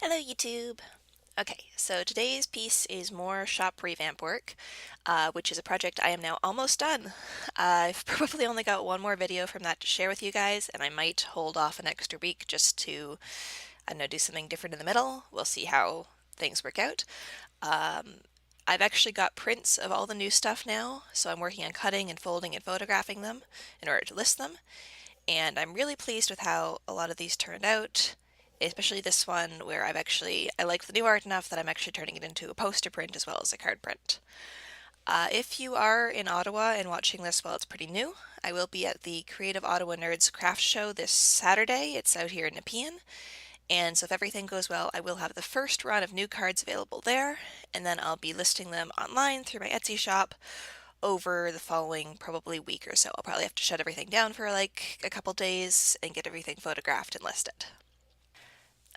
Hello YouTube! Okay, so today's piece is more shop revamp work, which is a project I am now almost done. I've probably only got one more video from that to share with you guys, and I might hold off an extra week just to, I don't know, do something different in the middle. We'll see how things work out. Um, I've actually got prints of all the new stuff now, so I'm working on cutting and folding and photographing them in order to list them, and I'm really pleased with how a lot of these turned out. Especially this one where I like the new art enough that I'm actually turning it into a poster print as well as a card print. If you are in Ottawa and watching this while it's pretty new, I will be at the Creative Ottawa Nerds Craft Show this Saturday. It's out here in Nepean. And so if everything goes well, I will have the first run of new cards available there, and then I'll be listing them online through my Etsy shop over the following probably week or so. I'll probably have to shut everything down for like a couple days and get everything photographed and listed.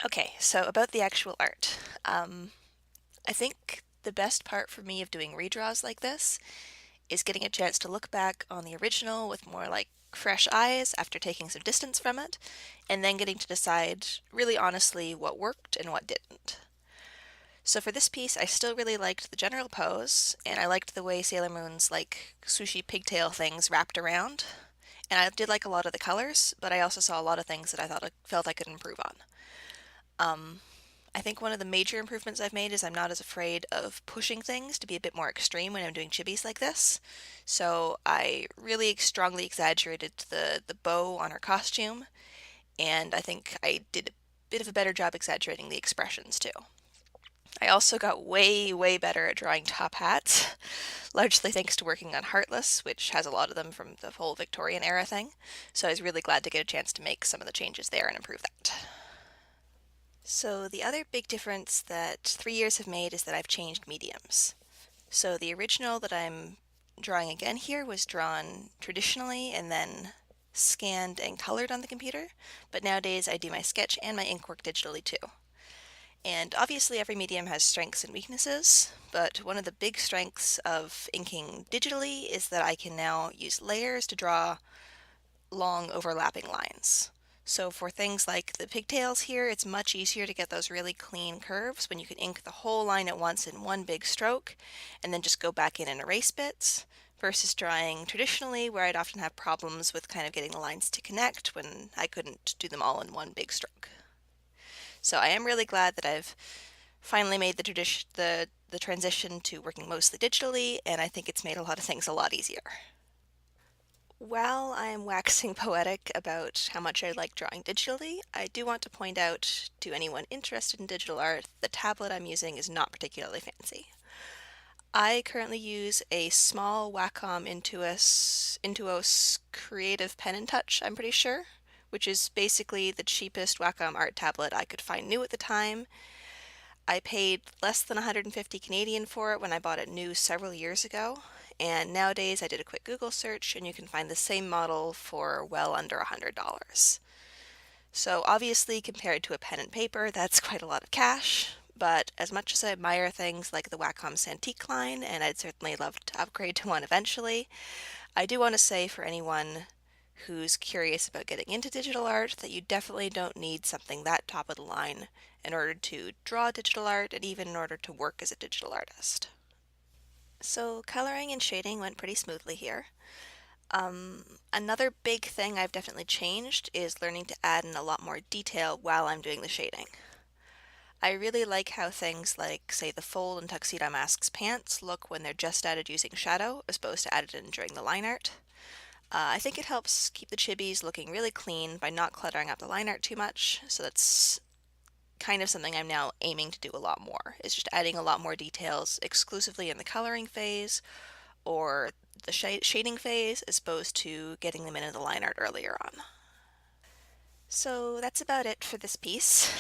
Okay, so about the actual art. I think the best part for me of doing redraws like this is getting a chance to look back on the original with more like fresh eyes after taking some distance from it, and then getting to decide really honestly what worked and what didn't. So for this piece, I still really liked the general pose, and I liked the way Sailor Moon's like swooshy pigtail things wrapped around. And I did like a lot of the colors, but I also saw a lot of things that I felt I could improve on. I think one of the major improvements I've made is I'm not as afraid of pushing things to be a bit more extreme when I'm doing chibis like this. So I really strongly exaggerated the bow on her costume, and I think I did a bit of a better job exaggerating the expressions too. I also got way, way better at drawing top hats, largely thanks to working on Heartless, which has a lot of them from the whole Victorian era thing. So I was really glad to get a chance to make some of the changes there and improve that. So the other big difference that 3 years have made is that I've changed mediums. So the original that I'm drawing again here was drawn traditionally and then scanned and colored on the computer, but nowadays I do my sketch and my ink work digitally too. And obviously every medium has strengths and weaknesses, but one of the big strengths of inking digitally is that I can now use layers to draw long overlapping lines. So for things like the pigtails here, it's much easier to get those really clean curves when you can ink the whole line at once in one big stroke and then just go back in and erase bits, versus drawing traditionally where I'd often have problems with kind of getting the lines to connect when I couldn't do them all in one big stroke. So I am really glad that I've finally made the transition to working mostly digitally, and I think it's made a lot of things a lot easier. While I am waxing poetic about how much I like drawing digitally, I do want to point out to anyone interested in digital art, the tablet I'm using is not particularly fancy. I currently use a small Wacom Intuos Creative Pen and Touch, I'm pretty sure, which is basically the cheapest Wacom art tablet I could find new at the time. I paid less than 150 Canadian for it when I bought it new several years ago, and nowadays I did a quick Google search and you can find the same model for well under $100. So obviously compared to a pen and paper, that's quite a lot of cash, but as much as I admire things like the Wacom Cintiq line, and I'd certainly love to upgrade to one eventually, I do want to say for anyone who's curious about getting into digital art that you definitely don't need something that top of the line in order to draw digital art and even in order to work as a digital artist. So coloring and shading went pretty smoothly here. Another big thing I've definitely changed is learning to add in a lot more detail while I'm doing the shading. I really like how things like, say, the fold in Tuxedo Mask's pants look when they're just added using shadow, as opposed to added in during the line art. I think it helps keep the chibis looking really clean by not cluttering up the line art too much, so that's kind of something I'm now aiming to do a lot more, is just adding a lot more details exclusively in the coloring phase or the shading phase as opposed to getting them into the line art earlier on. So that's about it for this piece.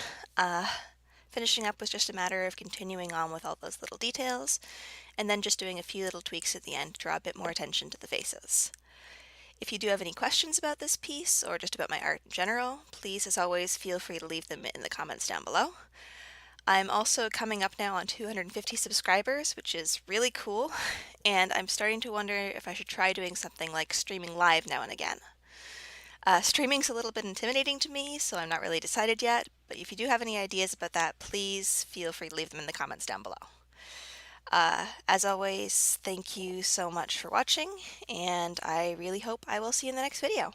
Finishing up was just a matter of continuing on with all those little details, and then just doing a few little tweaks at the end to draw a bit more attention to the faces. If you do have any questions about this piece, or just about my art in general, please, as always, feel free to leave them in the comments down below. I'm also coming up now on 250 subscribers, which is really cool, and I'm starting to wonder if I should try doing something like streaming live now and again. Streaming's a little bit intimidating to me, so I'm not really decided yet, but if you do have any ideas about that, please feel free to leave them in the comments down below. As always, thank you so much for watching, and I really hope I will see you in the next video.